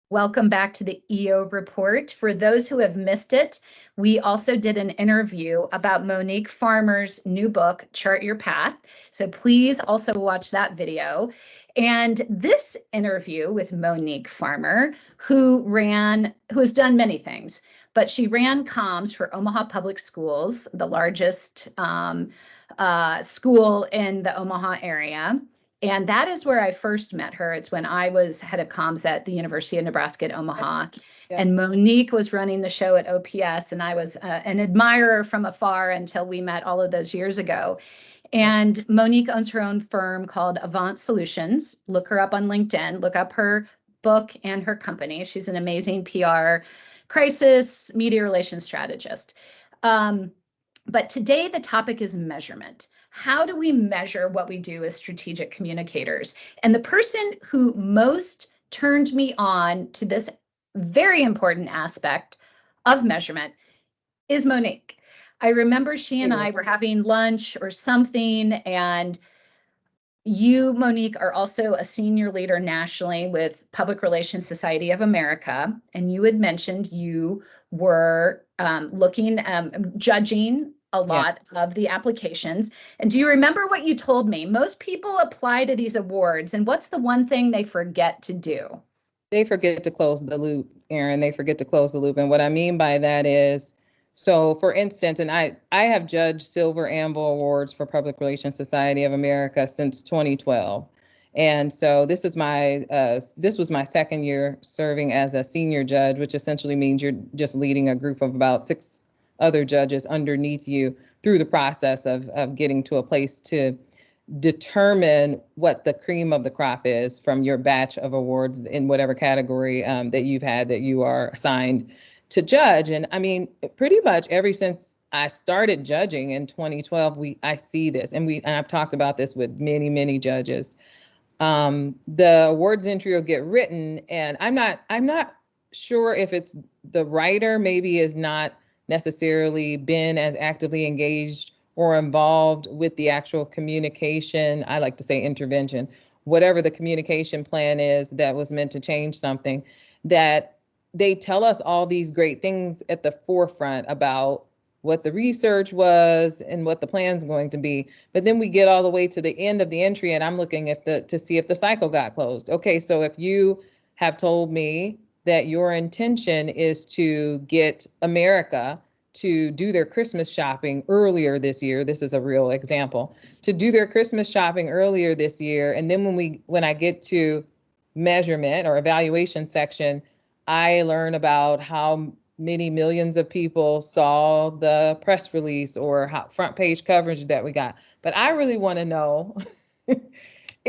Welcome back to the EO Report. For those who have missed it, we also did an interview about Monique Farmer's new book, Chart Your Path. So please also watch that video. And this interview with Monique Farmer, who has done many things, but she ran comms for Omaha Public Schools, the largest school in the Omaha area. And that is where I first met her. It's when I was head of comms at the University of Nebraska at Omaha. Yeah. And Monique was running the show at OPS, and I was an admirer from afar until we met all of those years ago. And Monique owns her own firm called Avant Solutions. Look her up on LinkedIn, look up her book and her company. She's an amazing PR crisis media relations strategist. But today the topic is measurement. How do we measure what we do as strategic communicators? And the person who most turned me on to this very important aspect of measurement is Monique. I remember she and I were having lunch or something, and you, Monique, are also a senior leader nationally with Public Relations Society of America, and you had mentioned you were judging a lot of the applications. And do you remember what you told me? Most people apply to these awards, and what's the one thing they forget to do? They forget to close the loop, Erin. They forget to close the loop. And what I mean by that is, so for instance, and I have judged Silver Anvil Awards for Public Relations Society of America since 2012. And so this was my second year serving as a senior judge, which essentially means you're just leading a group of about 6 other judges underneath you through the process of getting to a place to determine what the cream of the crop is from your batch of awards in whatever category that you've had that you are assigned to judge. And I mean, pretty much ever since I started judging in 2012, I see this, and I've talked about this with many, many judges. The awards entry will get written, and I'm not sure if it's the writer maybe is not necessarily been as actively engaged or involved with the actual communication. I like to say intervention, whatever the communication plan is that was meant to change something, that they tell us all these great things at the forefront about what the research was and what the plan's going to be. But then we get all the way to the end of the entry, and I'm looking to see if the cycle got closed. Okay, so if you have told me that your intention is to get America to do their Christmas shopping earlier this year, this is a real example, to do their Christmas shopping earlier this year, and then when I get to measurement or evaluation section, I learn about how many millions of people saw the press release or how front page coverage that we got. But I really want to know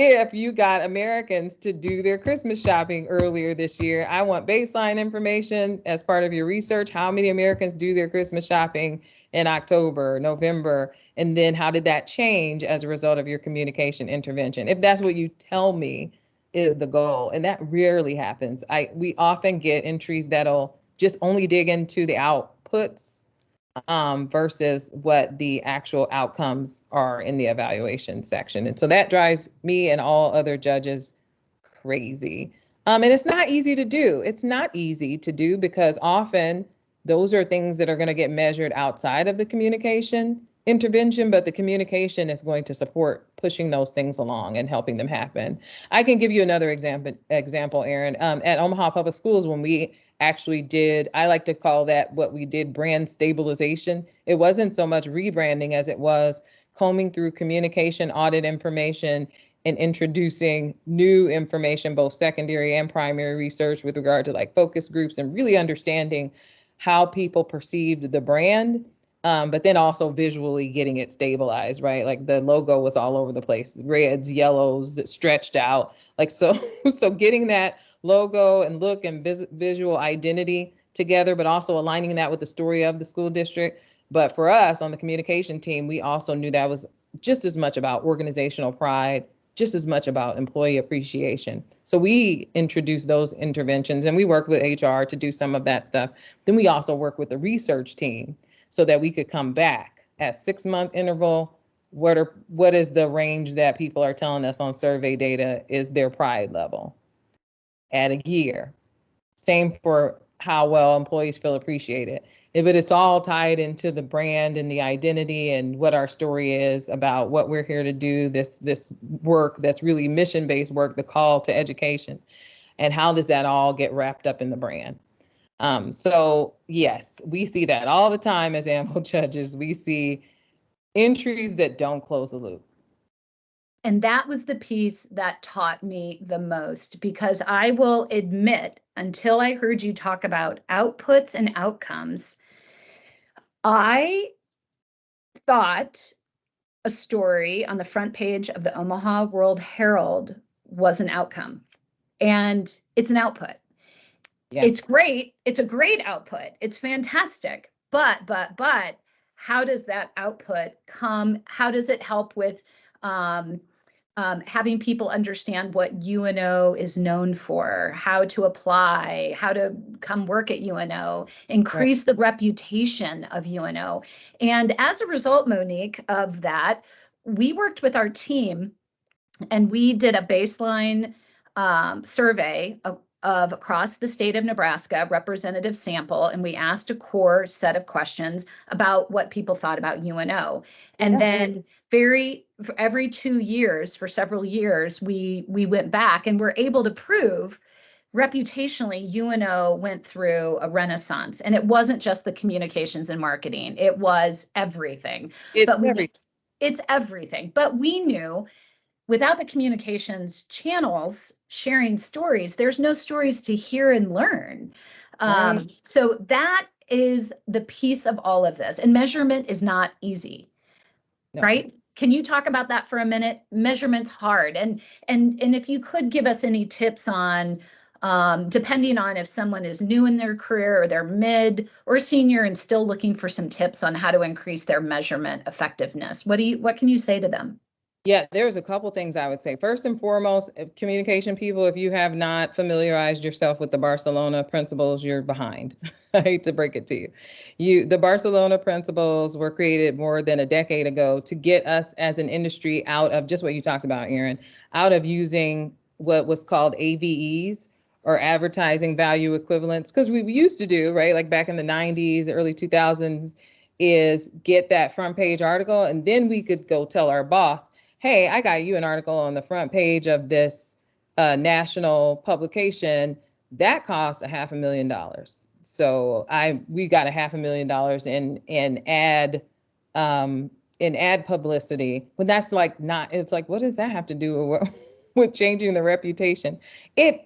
if you got Americans to do their Christmas shopping earlier this year. I want baseline information as part of your research. How many Americans do their Christmas shopping in October, November? And then how did that change as a result of your communication intervention? If that's what you tell me is the goal, and that rarely happens. We often get entries that'll just only dig into the outputs versus what the actual outcomes are in the evaluation section. And so that drives me and all other judges crazy. And it's not easy to do. It's not easy to do because often those are things that are going to get measured outside of the communication intervention, but the communication is going to support pushing those things along and helping them happen. I can give you another example, Erin. At Omaha Public Schools, when we actually did, I like to call that what we did, brand stabilization. It wasn't so much rebranding as it was combing through communication audit information and introducing new information, both secondary and primary research with regard to like focus groups and really understanding how people perceived the brand. But then also visually getting it stabilized, right? Like the logo was all over the place, reds, yellows, stretched out. Like, so getting that logo and look and visual identity together, but also aligning that with the story of the school district. But for us on the communication team, we also knew that was just as much about organizational pride, just as much about employee appreciation. So we introduced those interventions and we worked with HR to do some of that stuff. Then we also worked with the research team so that we could come back at 6-month interval. What is the range that people are telling us on survey data is their pride level? At a year, Same for how well employees feel appreciated. But it's all tied into the brand and the identity and what our story is about what we're here to do, this work that's really mission-based work, the call to education. And how does that all get wrapped up in the brand? So yes, we see that all the time as Anvil judges. We see entries that don't close the loop. And that was the piece that taught me the most, because I will admit, until I heard you talk about outputs and outcomes, I thought a story on the front page of the Omaha World Herald was an outcome, and it's an output. Yeah. It's great. It's a great output. It's fantastic. But how does that output come? How does it help with having people understand what UNO is known for, how to apply, how to come work at UNO, increase the reputation of UNO. And as a result, Monique, of that, we worked with our team and we did a baseline survey of across the state of Nebraska, representative sample, and we asked a core set of questions about what people thought about UNO. And then every 2 years, for several years, we went back and were able to prove reputationally UNO went through a renaissance. And it wasn't just the communications and marketing, it was everything. It's everything. But we knew without the communications channels sharing stories, there's no stories to hear and learn. So that is the piece of all of this. And measurement is not easy, right? Can you talk about that for a minute? Measurement's hard. And if you could give us any tips on, depending on if someone is new in their career or they're mid or senior and still looking for some tips on how to increase their measurement effectiveness, what can you say to them? Yeah, there's a couple things I would say. First and foremost, communication people, if you have not familiarized yourself with the Barcelona principles, you're behind. I hate to break it to you. The Barcelona principles were created more than a decade ago to get us as an industry out of just what you talked about, Erin, out of using what was called AVEs, or advertising value equivalents, because we used to do, right, like back in the 90s, early 2000s, is get that front page article, and then we could go tell our boss, hey, I got you an article on the front page of this national publication that cost $500,000. So we got $500,000 in ad publicity. But that's like not. It's like, what does that have to do with changing the reputation? It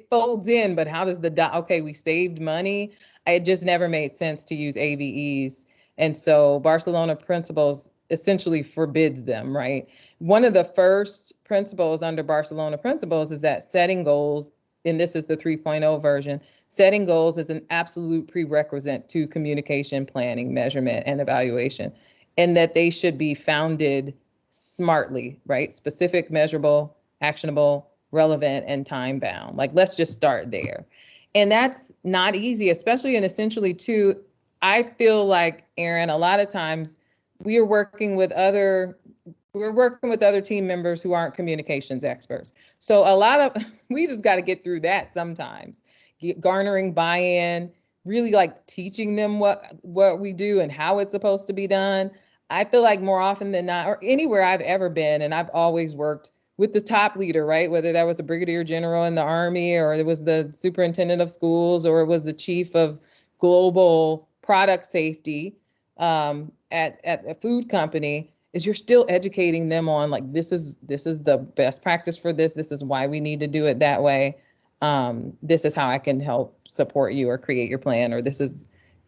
folds in, but how does okay, we saved money. It just never made sense to use AVEs, and so Barcelona Principles essentially forbids them, right? One of the first principles under Barcelona Principles is that setting goals, and this is the 3.0 version, setting goals is an absolute prerequisite to communication, planning, measurement, and evaluation, and that they should be founded smartly, right? Specific, measurable, actionable, relevant, and time bound. Like, let's just start there. And that's not easy, especially and essentially too, I feel like, Erin, a lot of times we're working with other team members who aren't communications experts. So we just got to get through that sometimes, garnering buy-in, really like teaching them what we do and how it's supposed to be done. I feel like more often than not, or anywhere I've ever been, and I've always worked with the top leader, right? Whether that was a brigadier general in the Army, or it was the superintendent of schools, or it was the chief of global product safety at a food company, is you're still educating them on like, this is the best practice for this. This is why we need to do it that way. This is how I can help support you or create your plan, or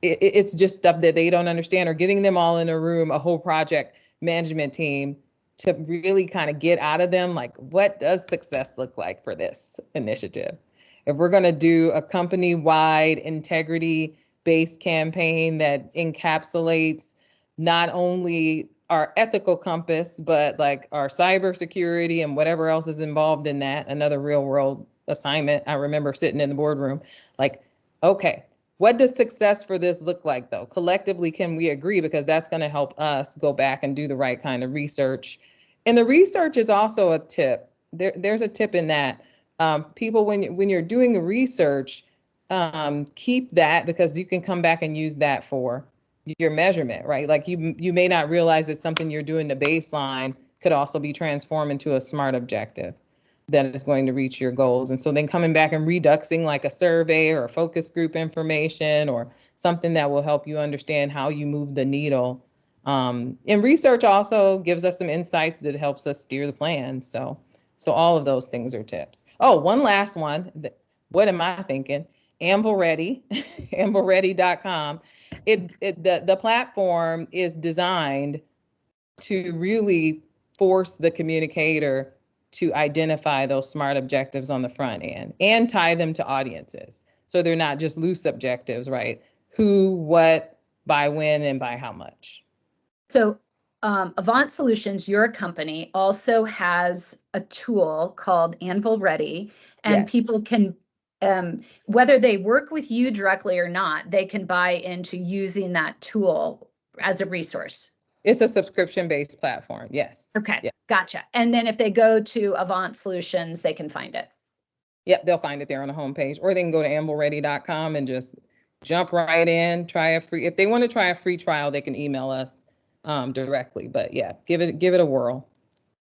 it's just stuff that they don't understand, or getting them all in a room, a whole project management team, to really kind of get out of them, like, what does success look like for this initiative? If we're going to do a company-wide integrity-based campaign that encapsulates not only our ethical compass, but like our cybersecurity and whatever else is involved in that, another real world assignment. I remember sitting in the boardroom, like, okay, what does success for this look like though? Collectively, can we agree? Because that's going to help us go back and do the right kind of research. And the research is also a tip. There's a tip in that. People, when you're doing research, keep that, because you can come back and use that for your measurement, right? Like you may not realize that something you're doing to baseline could also be transformed into a SMART objective that is going to reach your goals. And so then coming back and reduxing like a survey or a focus group information or something that will help you understand how you move the needle. And research also gives us some insights that helps us steer the plan. So all of those things are tips. Oh, one last one. What am I thinking? Anvil Ready, anvilready.com. The platform is designed to really force the communicator to identify those SMART objectives on the front end and tie them to audiences. So they're not just loose objectives, right? Who, what, by when, and by how much. So Avant Solutions, your company, also has a tool called Anvil Ready, and Yes. people can, whether they work with you directly or not, they can buy into using that tool as a resource. It's a subscription-based platform. Yes. Okay. Yeah. Gotcha. And then if they go to Avant Solutions, they can find it. Yep, they'll find it there on the homepage, or they can go to anvilready.com and just jump right in, try a free. If they want to try a free trial, they can email us directly. But yeah, give it a whirl.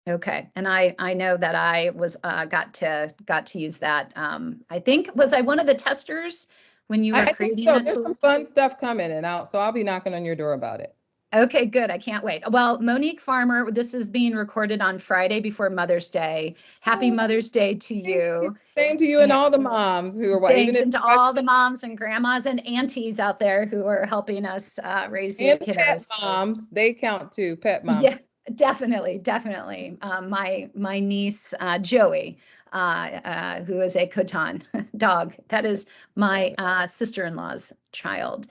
Okay, and I know that I was got to use that. I think, was I one of the testers when you were I think creating so. that There's tool? some fun stuff coming and out, so I'll be knocking on your door about it. Okay, good. I can't wait. Well, Monique Farmer, this is being recorded on Friday before Mother's Day. Happy Mother's Day to you. Same to you and all the moms who are Thanks, even and to all the moms and grandmas and aunties out there who are helping us raise these and pet kiddos. moms, they count too. Pet moms. Yeah, definitely. My niece Joey, who is a Coton dog. That is my sister-in-law's child.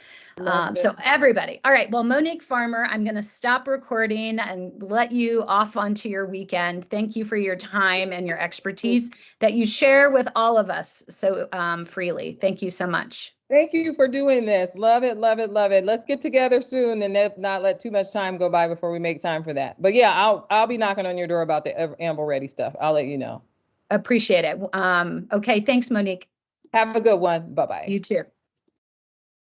So everybody. All right. Well, Monique Farmer, I'm going to stop recording and let you off onto your weekend. Thank you for your time and your expertise that you share with all of us so freely. Thank you so much. Thank you for doing this. Love it, love it, love it. Let's get together soon and not let too much time go by before we make time for that. But yeah, I'll be knocking on your door about the Anvil Ready stuff. I'll let you know. Appreciate it. Okay. Thanks, Monique. Have a good one. Bye-bye. You too.